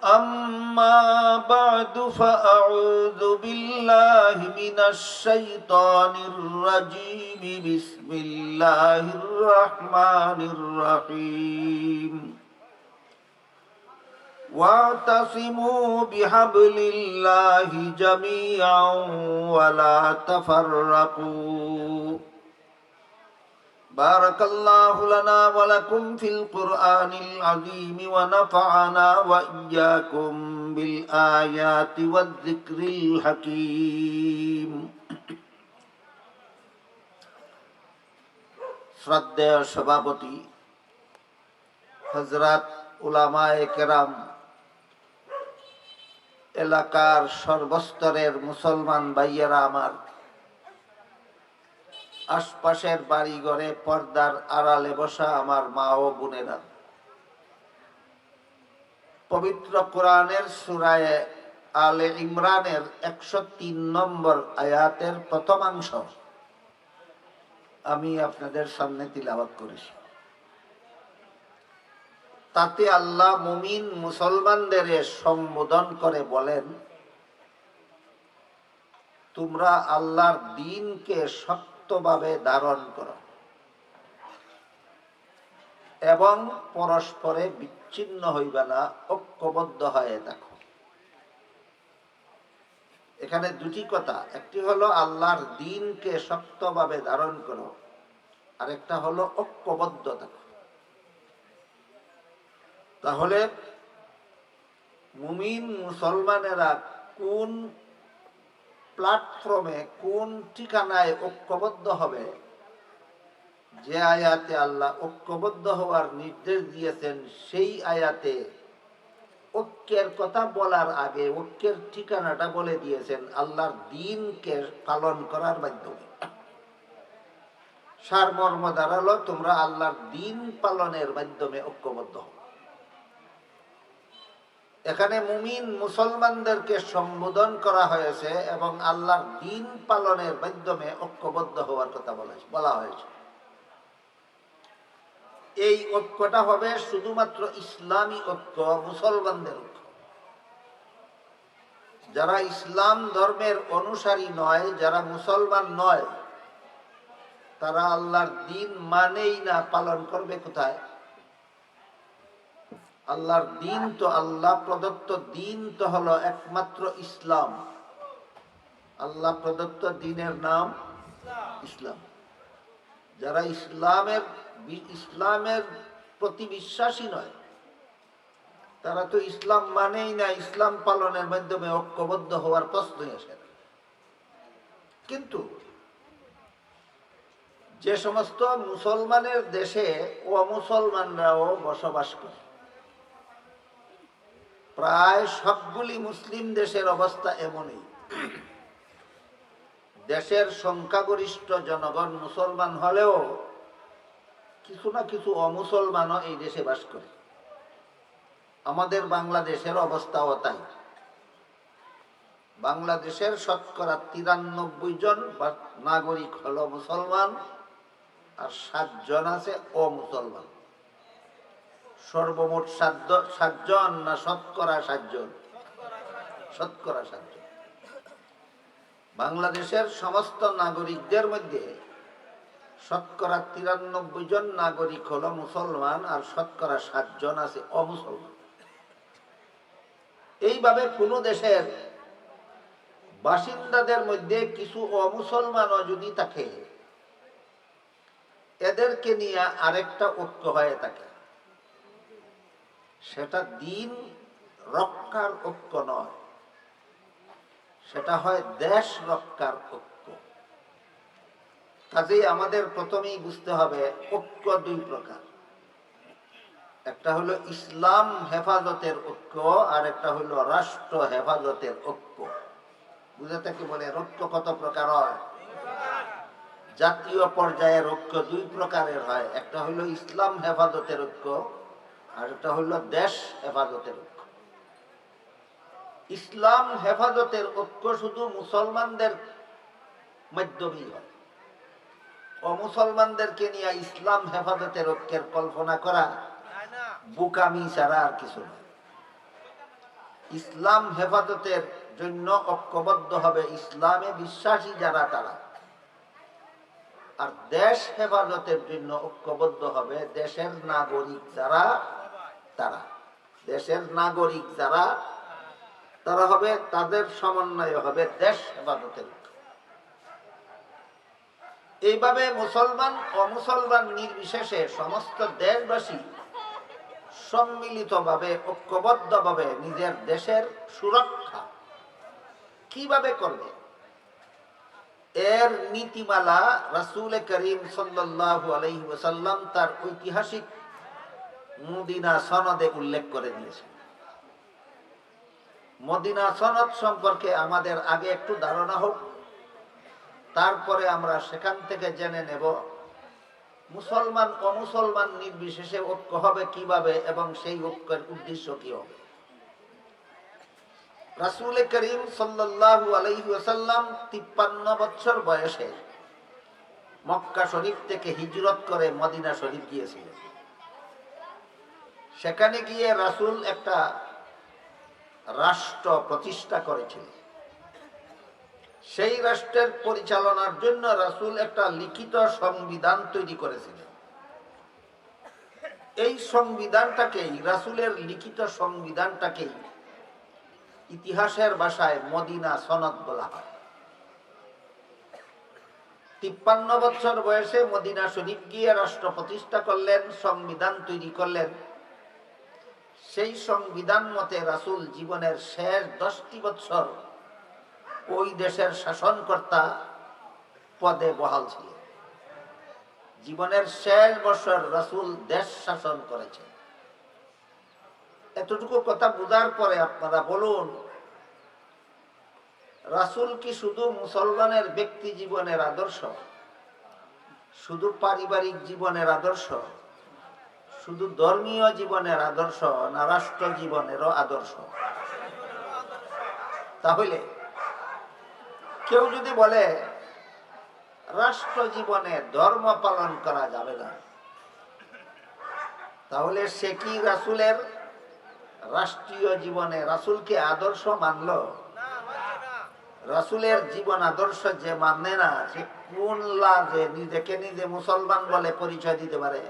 أما بعد فأعوذ بالله من الشيطان الرجيم بسم الله الرحمن الرحيم واعتصموا بحبل الله جميعا ولا تفرقوا بارك الله لنا ولكم في القرآن العظيم ونفعنا وإياكم بالآيات والذكر الحكيم শ্রদ্ধেয় সভাপতি হযরত উলামায়ে কেরাম, এলাকার সর্বস্তরের মুসলমান ভাইয়েরা আমার, আশপাশের বাড়িঘরে পর্দার আড়ালে বসা আমার মা ও বোনেরা, পবিত্র কোরআনের সূরায়ে আলে ইমরানের 103 নম্বর আয়াতের প্রথমাংশ আমি আপনাদের সামনে তিলাওয়াত করেছি। তাতে আল্লাহ মুমিন মুসলমানদের সম্বোধন করে বলেন, তোমরা আল্লাহর দ্বীনকে শক্তভাবে ধারণ করো এবং পরস্পরে বিচ্ছিন্ন হইবে না, ঐক্যবদ্ধ হয়ে থাকো। এখানে দুটি কথা, একটি হলো আল্লাহর দ্বীনকে শক্তভাবে ধারণ করো, আর একটা হলো ঐক্যবদ্ধ থাকো। তাহলে মুমিন মুসলমানেরা কোন প্ল্যাটফর্মে, কোন ঠিকানায় ঐক্যবদ্ধ হবে? যে আয়াতে আল্লাহ ঐক্যবদ্ধ হওয়ার নির্দেশ দিয়েছেন, সেই আয়াতে ঐক্যের কথা বলার আগে ঐক্যের ঠিকানাটা বলে দিয়েছেন আল্লাহর দ্বীনকে পালন করার মাধ্যমে। সারমর্ম দাঁড়ালো, তোমরা আল্লাহর দ্বীন পালনের মাধ্যমে ঐক্যবদ্ধ হও। এখানে মুমিন মুসলমানদেরকে সম্বোধন করা হয়েছে এবং আল্লাহর দ্বীন পালনের মাধ্যমে ঐক্যবদ্ধ হওয়ার কথা বলা হয়েছে। এই ঐক্যটা হবে শুধুমাত্র ইসলামী ঐক্য, মুসলমানদের ঐক্য। যারা ইসলাম ধর্মের অনুসারী নয়, যারা মুসলমান নয়, তারা আল্লাহর দ্বীন মানেই না, পালন করবে কোথায়? আল্লাহর দ্বীন তো, আল্লাহ প্রদত্ত দ্বীন তো হলো একমাত্র ইসলাম। আল্লাহ প্রদত্ত দ্বীনের নাম ইসলাম। যারা ইসলামের প্রতি বিশ্বাসী নয়, তারা তো ইসলাম মানেই না, ইসলাম পালনের মাধ্যমে ঐক্যবদ্ধ হওয়ার প্রশ্নই আসে না। কিন্তু যে সমস্ত মুসলমানের দেশে অমুসলমানরাও বসবাস করে, প্রায় সবগুলি মুসলিম দেশের অবস্থা এমনই। দেশের সংখ্যাগরিষ্ঠ জনগণ মুসলমান হলেও কিছু না কিছু অমুসলমানও এই দেশে বাস করে। আমাদের বাংলাদেশের অবস্থাও তাই। বাংলাদেশের শতকরা 93 জন নাগরিক হলো মুসলমান, আর 7 জন আছে অমুসলমান। সর্বমোট 7 জন না শতকরা 7 জন? শতকরা 7 জন। বাংলাদেশের সমস্ত নাগরিকদের মধ্যে শতকরা 93 জন নাগরিক হলো মুসলমান, আর শতকরা 7 জন আছে অমুসলমান। এইভাবে কোন দেশের বাসিন্দাদের মধ্যে কিছু অমুসলমানও যদি থাকে, এদেরকে নিয়ে আরেকটা ঐক্য হয়ে থাকে। সেটা দ্বীন রক্ষার ঐক্য নয়, সেটা হয় দেশ রক্ষার ঐক্য। কাজেই আমাদের প্রথমেই বুঝতে হবে ঐক্য দুই প্রকার। একটা হলো ইসলাম হেফাজতের ঐক্য, আর একটা হলো রাষ্ট্র হেফাজতের ঐক্য। বুঝাতে কি বলে, ঐক্য কত প্রকার হয়? জাতীয় পর্যায়ের ঐক্য দুই প্রকারের হয়। একটা হলো ইসলাম হেফাজতের ঐক্য, আর একটা হলো দেশ হেফাজতের ঐক্য। ইসলাম হেফাজতের ঐক্য শুধু মুসলমানদের মাধ্যমেই হয়। অমুসলমানদেরকে নিয়ে ইসলাম হেফাজতের ঐক্যের কল্পনা করা বোকামি ছাড়া আর কিছু নয়। ইসলাম হেফাজতের জন্য ঐক্যবদ্ধ হবে ইসলামে বিশ্বাসী যারা তারা, আর দেশ হেফাজতের জন্য ঐক্যবদ্ধ হবে দেশের নাগরিক যারা তারা। দেশের নাগরিক যারা তারা হবে, তাদের সমন্বয় হবে দেশ হেফাজতের। এইভাবে মুসলমান অমুসলমান নির্বিশেষে সমস্ত দেশবাসী সম্মিলিতভাবে ঐক্যবদ্ধভাবে নিজের দেশের সুরক্ষা কিভাবে করবে, এর নীতিমালা রাসূল করিম সাল্লাল্লাহু আলাইহি ওয়াসাল্লাম তার ঐতিহাসিক মদিনা সনদে উল্লেখ করে দিয়েছেন। মদিনা সনদ সম্পর্কে আমাদের আগে একটু ধারণা হোক, তারপরে আমরা সেখান থেকে জেনে নেব মুসলমান অমুসলমান নির্বিশেষে ঐক্য হবে কিভাবে এবং সেই ঐক্যের উদ্দেশ্য কি হবে। রাসূল করিম সাল্লাল্লাহু আলাইহি ওয়াসাল্লাম 53 বছর বয়সে মক্কা শরীফ থেকে হিজরত করে মদিনা শরীফ গিয়েছিলেন। সেখানে গিয়ে রাসূল একটা রাষ্ট্র প্রতিষ্ঠা করেছিলেন। সেই রাষ্ট্রের পরিচালনার জন্য রাসূল একটা লিখিত সংবিধান তৈরি করেছিলেন। এই সংবিধানটাকেই, রাসূলের লিখিত সংবিধানটাকেই ইতিহাসের ভাষায় মদিনা সনদ বলা হয়। 53 বছর বয়সে মদিনা শরীফ গিয়ে রাষ্ট্র প্রতিষ্ঠা করলেন, সংবিধান তৈরি করলেন। সেই সংবিধান মতে রাসূল জীবনের শেষ 10টি বছর ওই দেশের শাসনকর্তা পদে বহাল ছিলেন। জীবনের শেষ বছর রাসূল দেশ শাসন করেছেন। এতটুকু কথা বোঝার পরে আপনারা বলুন, রাসূল কি শুধু মুসলমানের ব্যক্তি জীবনের আদর্শ, শুধু পারিবারিক জীবনের আদর্শ, শুধু ধর্মীয় জীবনের আদর্শ, না রাষ্ট্র জীবনেরও আদর্শ? তাহলে কেউ যদি বলে রাষ্ট্র জীবনে ধর্ম পালন করা যাবে না, তাহলে সে কি রাসূলের রাষ্ট্রীয় জীবনে রাসূলকে আদর্শ মানল? রাসূলের জীবন আদর্শ যে মানে না, সে কোন লাজে নিজেকে নিজে মুসলমান বলে পরিচয় দিতে পারে?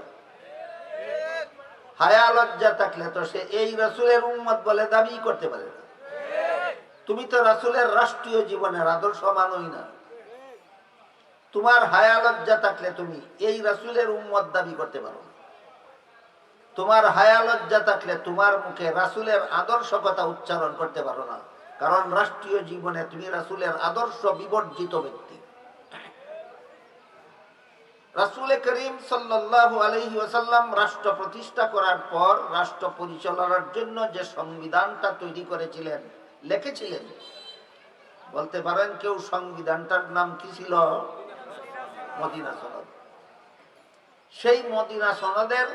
হায়া লজ্জা থাকলে তো সে এই রাসূলের উম্মত বলে দাবি করতে পারে না। তুমি তো রাসূলের রাষ্ট্রীয় জীবনের আদর্শ মানোই না। তোমার হায়া লজ্জা থাকলে তুমি এই রাসূলের উম্মত দাবি করতে পারো না। তোমার হায়া লজ্জা থাকলে তোমার মুখে রাসূলের আদর্শ কথা উচ্চারণ করতে পারো না, কারণ রাষ্ট্রীয় জীবনে তুমি রাসূলের আদর্শ বিবর্জিত ব্যক্তি। রাসূল করিম সাল্লাল্লাহু আলাইহি ওয়াসাল্লাম রাষ্ট্র প্রতিষ্ঠা করার পর রাষ্ট্র পরিচালনার জন্য যে সংবিধানটা তৈরি করেছিলেন, লিখেছিলেন, বলতে পারেন কেউ সংবিধানটার নাম কি ছিল? মদিনা সনদ। সেই মদিনা সনদের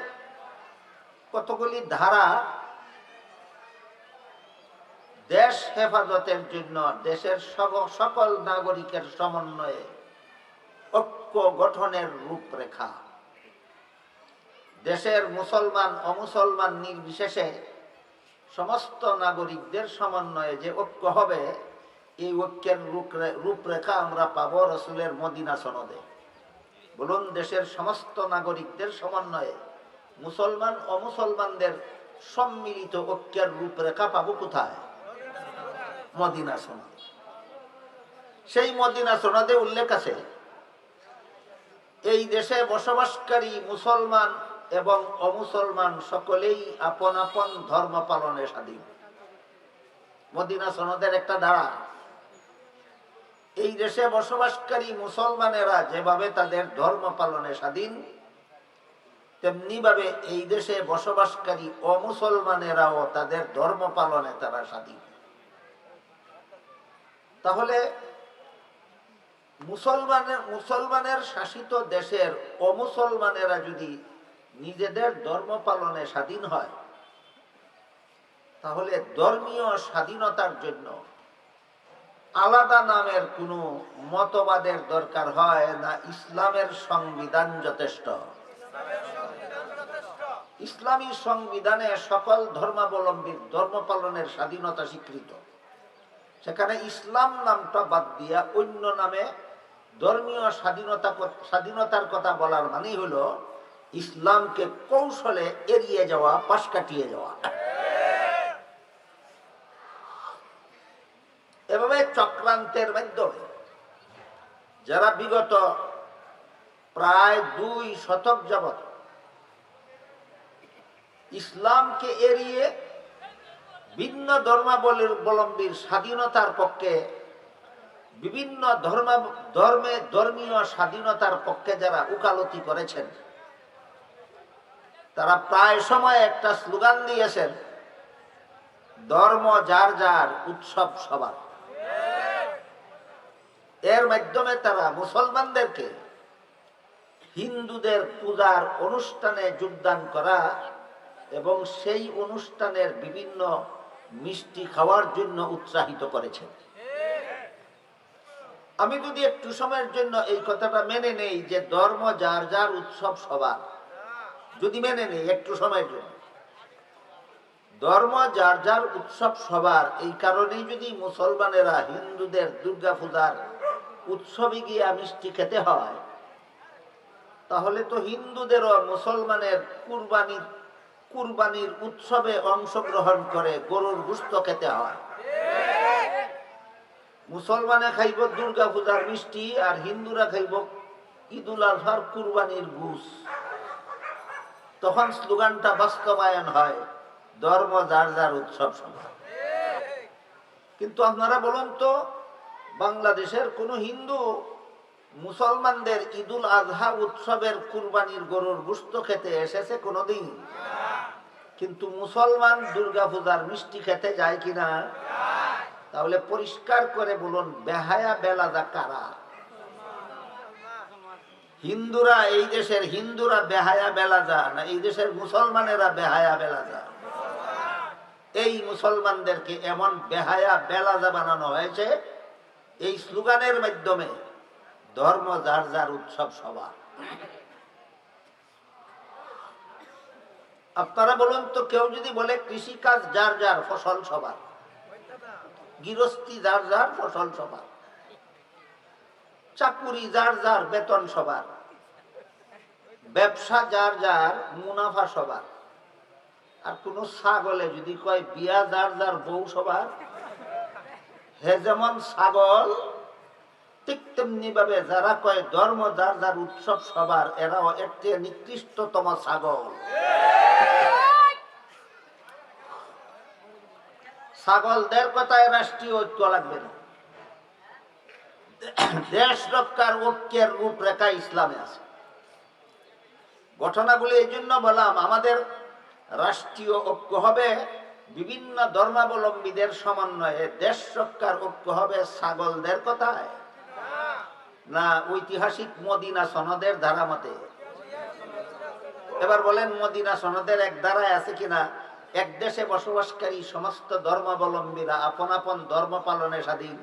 কতগুলি ধারা দেশ হেফাজতের জন্য দেশের সকল নাগরিকের সমন্বয়ে ঐক্য গঠনের রূপরেখা, দেশের মুসলমান অমুসলমান নির্বিশেষে সমস্ত নাগরিকদের সমন্বয়ে যে ঐক্য হবে, এই ঐক্যের রূপরেখা আমরা পাবো রাসূলের মদিনা সনদে। বলুন, দেশের সমস্ত নাগরিকদের সমন্বয়ে মুসলমান অমুসলমানদের সম্মিলিত ঐক্যের রূপরেখা পাবো কোথায়? মদিনা সনদ। সেই মদিনা সনদে উল্লেখ আছে এই দেশে বসবাসকারী মুসলমান এবং অমুসলমান সকলেই আপন আপন ধর্ম পালনে স্বাধীন। মদিনা সনদের একটা ধারা, এই দেশে বসবাসকারী মুসলমানেরা যেভাবে তাদের ধর্ম পালনে স্বাধীন, তেমনি ভাবে এই দেশে বসবাসকারী অমুসলমানেরাও তাদের ধর্ম পালনে তারা স্বাধীন। তাহলে মুসলমানের শাসিত দেশের অমুসলমানেরা যদি নিজেদের ধর্ম পালনে স্বাধীন হয়, তাহলে ধর্মীয় স্বাধীনতার জন্য আলাদা নামের কোনো মতবাদের দরকার হয় না, ইসলামের সংবিধান যথেষ্ট। ইসলামী সংবিধানে সকল ধর্মাবলম্বীর ধর্ম পালনের স্বাধীনতা স্বীকৃত। সেখানে ইসলাম নামটা বাদ দিয়া অন্য নামে ধর্মীয় স্বাধীনতার কথা বলার মানেই হলো ইসলামকে কৌশলে এড়িয়ে যাওয়া, পাশ কাটিয়ে যাওয়া। এভাবে চক্রান্তের মাধ্যমে যারা বিগত প্রায় 2 শতক যাবৎ ইসলামকে এড়িয়ে ভিন্ন ধর্মাবলম্বীর স্বাধীনতার পক্ষে, বিভিন্ন ধর্মীয় স্বাধীনতার পক্ষে যারা উকালতি করেছেন, তারা প্রায় সময় একটা স্লোগান দিয়েছেন, ধর্ম যার যার, উৎসব সবার। এর মাধ্যমে তারা মুসলমানদেরকে হিন্দুদের পূজার অনুষ্ঠানে যোগদান করা এবং সেই অনুষ্ঠানের বিভিন্ন মিষ্টি খাওয়ার জন্য উৎসাহিত করেছেন। আমি যদি একটু সময়ের জন্য এই কথাটা মেনে নেই যে ধর্ম যার যার, উৎসব সবার, যদি মেনে নেই একটু সময়ের জন্য, ধর্ম যার যার, উৎসব সবার, এই কারণেই যদি মুসলমানেরা হিন্দুদের দুর্গা পূজার উৎসবে গিয়া মিষ্টি খেতে হয়, তাহলে তো হিন্দুদেরও মুসলমানের কুরবানির উৎসবে অংশগ্রহণ করে গরুর গোশত খেতে হয়। মুসলমানে খাইব দুর্গা পূজার মিষ্টি, আর হিন্দুরা খাইব ঈদুল আজহার কুরবানির গোশ। তখন স্লোগানটা বাস্তবায়ন হয়, ধর্ম যার যার, উৎসব সবার। কিন্তু আপনারা বলুন তো, বাংলাদেশের কোন হিন্দু মুসলমানদের ঈদুল আজহা উৎসবের কুরবানির গরুর গোশত খেতে এসেছে কোনদিন? কিন্তু মুসলমান দুর্গা পূজার মিষ্টি খেতে যায় কিনা? তাহলে পরিষ্কার করে বলুন, বেহায়া বেলাদা কারা? হিন্দুরা, এই দেশের হিন্দুরা বেহায়া বেলাদা, না এই দেশের মুসলমানেরা বেহায়া বেলাদা? এই মুসলমানদেরকে এমন বেহায়া বেলাদা বানানো হয়েছে এই স্লোগানের মাধ্যমে, ধর্ম যার যার, উৎসব সবার। আপনারা বলুন তো, কেউ যদি বলে কৃষিকাজ যার যার, ফসল সবার, গৃহস্থী যার যার, ফসল সবার, চাকুরি যার যার, বেতন সবার, ব্যবসা যার যার, মুনাফা সবার, আর কোন ছাগলে যদি কয় বিয়া যার যার, বউ সবার, হে যেমন ছাগল, ঠিক তেমনি ভাবে যারা কয় ধর্ম যার যার, উৎসব সবার, এরাও একটি নিকৃষ্টতম ছাগল। ছাগলদের কথায় রাষ্ট্রীয় ঐক্য লাগবে না। দেশ রক্ষার ঐক্যের রূপরেখা ইসলামে আছে। ঘটনাগুলি এই জন্য বললাম, আমাদের রাষ্ট্রীয় ঐক্য হবে বিভিন্ন ধর্মাবলম্বীদের সমন্বয়ে, দেশ রক্ষার ঐক্য হবে ছাগলদের কথায় না ঐতিহাসিক মদিনা সনদের ধারা মতে? এবার বলেন, মদিনা সনদের এক ধারায় আছে কিনা, এক দেশে বসবাসকারী সমস্ত ধর্মাবলম্বীরা আপন আপন ধর্ম পালনে স্বাধীন?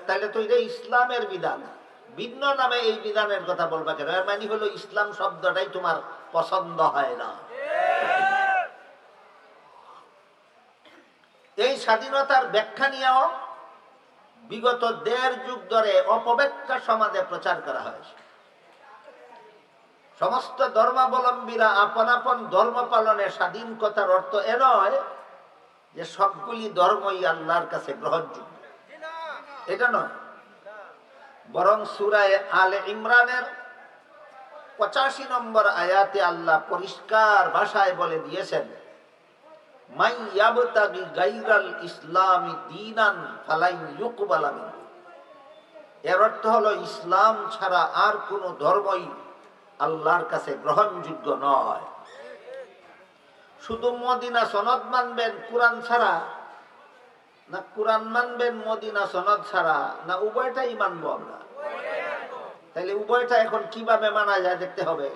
তাহলে তো এটা ইসলামের বিধান। ভিন্ন নামে এই বিধানের কথা বলবা কেন? এর মানে হলো ইসলাম শব্দটাই তোমার পছন্দ হয় না। এই স্বাধীনতার ব্যাখ্যা নিয়েও বিগত 1.5 যুগ ধরে অপব্যাখ্যা সমাজে প্রচার করা হয়েছে। সমস্ত ধর্মাবলম্বীরা আপন আপন ধর্ম পালনে স্বাধীন, কথার অর্থ এ নয় যে সবগুলি ধর্মই আল্লাহর কাছে গ্রহণযোগ্য, এটা নয়। বরং সূরা আলে ইমরানের 85 নম্বর আয়াতে আল্লাহ পরিষ্কার ভাষায় বলে দিয়েছেন, মান ইয়াবতাগি গায়রাল ইসলামি দীনান ফালান ইউকবালা মিনহু। এর অর্থ হলো ইসলাম ছাড়া আর কোন ধর্মই আল্লাহর কাছে গ্রহণযোগ্য নয়। শুধু মদিনা সনদ মানবেন কোরআন ছাড়া, না কোরআন মানবেন মদিনা সনদ ছাড়া, না উভয়টাই মানবো আমরা? তাহলে উভয়টা এখন কিভাবে মানা যায় দেখতে হবে।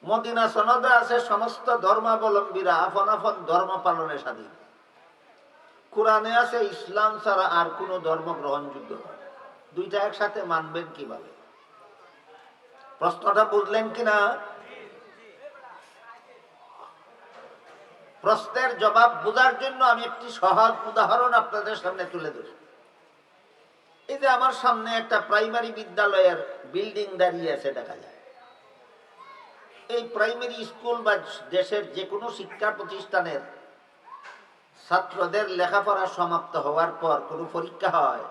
মদিনা সনদে আছে সমস্ত ধর্মাবলম্বীরা আপন আপন ধর্ম পালনে স্বাধীন। কোরআনে আছে ইসলাম ছাড়া আর কোন ধর্ম গ্রহণযোগ্য নয়। দুইটা একসাথে মানবেন কিভাবে? প্রশ্নটা বুঝলেন কিনা? প্রশ্নের জবাব বোঝার জন্য আমি একটি সহজ উদাহরণ আপনাদের সামনে তুলে ধরি। এই যে আমার সামনে একটা প্রাইমারি বিদ্যালয়ের বিল্ডিং দাঁড়িয়ে আছে দেখা যায়। এই প্রাইমারি স্কুল বা দেশের যে কোনো শিক্ষা প্রতিষ্ঠানের ছাত্রদের লেখাপড়া সমাপ্ত হওয়ার পর কোনো পরীক্ষা হয়।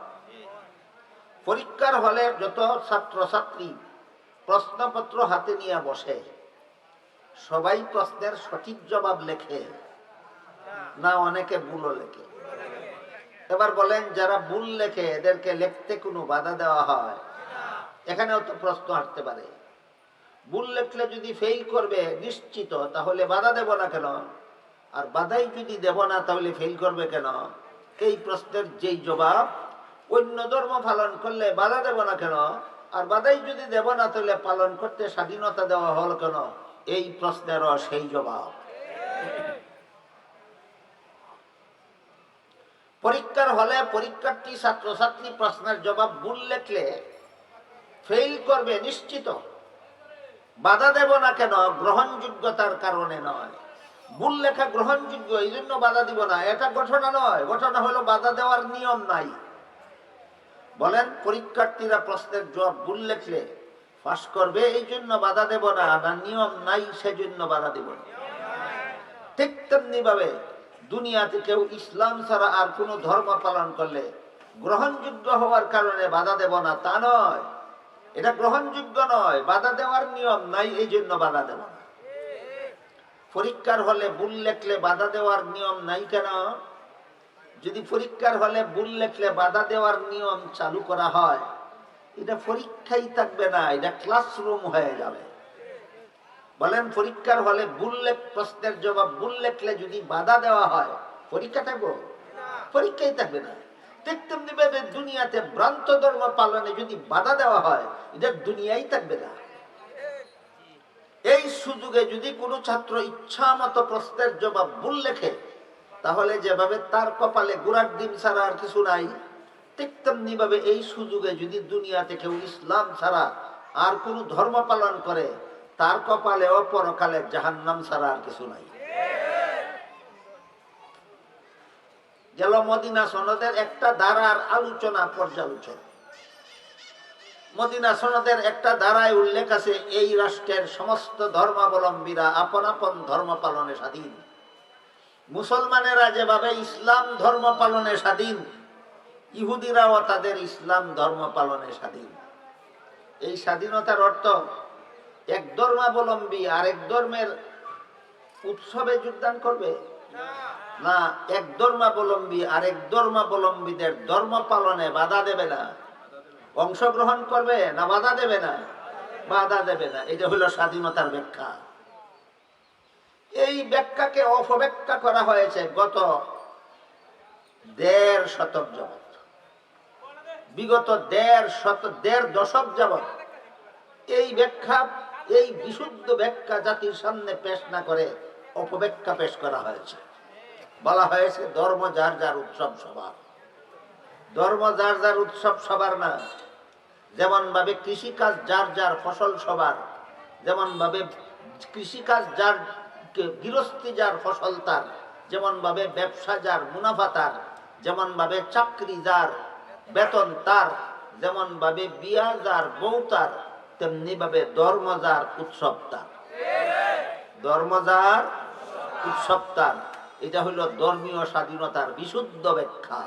পরীক্ষার হলে যত ছাত্রছাত্রী প্রশ্নপত্র হাতে নিয়ে বসে, সবাই প্রশ্নের সঠিক জবাব লেখে না অনেকে ভুলও লেখে? এবার বলেন, যারা ভুল লেখে এদেরকে লিখতে কোনো বাধা দেওয়া হয়? এখানেও তো প্রশ্ন আসতে পারে, ভুল লেখলে যদি ফেল করবে নিশ্চিত, তাহলে বাধা দেব না কেন? আর বাধাই যদি দেব না তাহলে ফেল করবে কেন? এই প্রশ্নের যেই জবাব, অন্য ধর্ম পালন করলে বাধা দেব না কেন, আর বাধাই যদি দেব না তাহলে পালন করতে স্বাধীনতা দেওয়া হল কেন? এই প্রশ্নেরও সেই জবাব। পরীক্ষার হলে পরীক্ষার্থী ছাত্রছাত্রী প্রশ্নের জবাব ভুল লেখলে ফেল করবে নিশ্চিত, বাধা দেব না কেন? গ্রহণযোগ্যতার কারণে নয়। ভুল লেখা গ্রহণযোগ্য, এই জন্য বাধা দিব না, এটা ঘটনা নয়। ঘটনা হলো বাধা দেওয়ার নিয়ম নাই। বলেন, পরীক্ষার্থীরা প্রশ্নের জবাব ভুল লেখলে পাস করবে এই জন্য বাধা দেব না, না নিয়ম নাই সেজন্য বাধা দেব না? ঠিক তেমনি ভাবে দুনিয়াতে কেউ ইসলাম ছাড়া আর কোনো ধর্ম পালন করলে গ্রহণযোগ্য হওয়ার কারণে বাধা দেব না তা নয়, এটা গ্রহণযোগ্য নয়, বাধা দেওয়ার নিয়ম নাই এই জন্য বাধা দেব না। পরীক্ষার হলে ভুল লেখলে বাধা দেওয়ার নিয়ম নাই কেন? যদি পরীক্ষার হলে ভুল লেখলে বাধা দেওয়ার নিয়ম চালু করা হয়, এটা পরীক্ষাই থাকবে না, এটা ক্লাসরুম হয়ে যাবে। বলেন, পরীক্ষার হলে প্রশ্নের জবাব ভুল লেখলে যদি বাধা দেওয়া হয়, পরীক্ষা থাকবো? পরীক্ষাই থাকবে না। ঠিক তেমনি ভাবে দুনিয়াতে ভ্রান্ত ধর্ম পালনে যদি বাধা দেওয়া হয়, এটা দুনিয়াই থাকবে না। এই সুযোগে যদি কোনো ছাত্র ইচ্ছা মতো প্রশ্নের জবাব ভুল লেখে, তাহলে যেভাবে তার কপালে গোড়ার ডিম ছাড়া আর কিছু নাই, ঠিক তেমনি ভাবে এই সুযোগে যদি দুনিয়াতে কেউ ইসলাম ছাড়া আর কোন ধর্ম পালন করে, তার কপালে ও পরকালে জাহান্নাম ছাড়া আর কিছু নাই। গেল মদিনা সনদের একটা ধারার আলোচনা পর্যালোচনা। মদিনা সনদের একটা ধারায় উল্লেখ আছে, এই রাষ্ট্রের সমস্ত ধর্মাবলম্বীরা আপন আপন ধর্ম পালনে স্বাধীন। মুসলমানেরা যেভাবে ইসলাম ধর্ম পালনে স্বাধীন, ইহুদিরাও তাদের ইসলাম ধর্ম পালনে স্বাধীন। এই স্বাধীনতার অর্থ এক ধর্মাবলম্বী আরেক ধর্মের উৎসবে যোগদান করবে না, এক ধর্মাবলম্বী আরেক ধর্মাবলম্বীদের ধর্ম পালনে বাধা দেবে না, অংশগ্রহণ করবে না বাধা দেবে না? বাধা দেবে না। এটা হলো স্বাধীনতার ব্যাখ্যা। এই ব্যাখ্যাকে অপব্যাখ্যা করা হয়েছে গত ১.৫ শতক যাবৎ, বিগত ১.৫ দশক যাবৎ। এই ব্যাখ্যা, এই বিশুদ্ধ ব্যাখ্যা জাতির সামনে পেশ না করে অপব্যাখ্যা পেশ করা হয়েছে। বলা হয়েছে ধর্ম যার যার উৎসব সবার। ধর্ম যার যার উৎসব সবার না। যেমন ভাবে কৃষিকাজ যার যার ফসল সবার, যেমন ভাবে কৃষিকাজ যার, গৃহস্থী যার ফসল তার, যেমন ভাবে ব্যবসা যার মুনাফা তার, যেমন ভাবে চাকরি যার বেতন তার, যেমন ভাবে বিয়া যার বউ তার, তেমনি ভাবে ধর্ম যার উৎসব তার। ধর্ম যার উৎসব তার, এটা হলো ধর্মীয় স্বাধীনতার বিশুদ্ধ ব্যাখ্যা।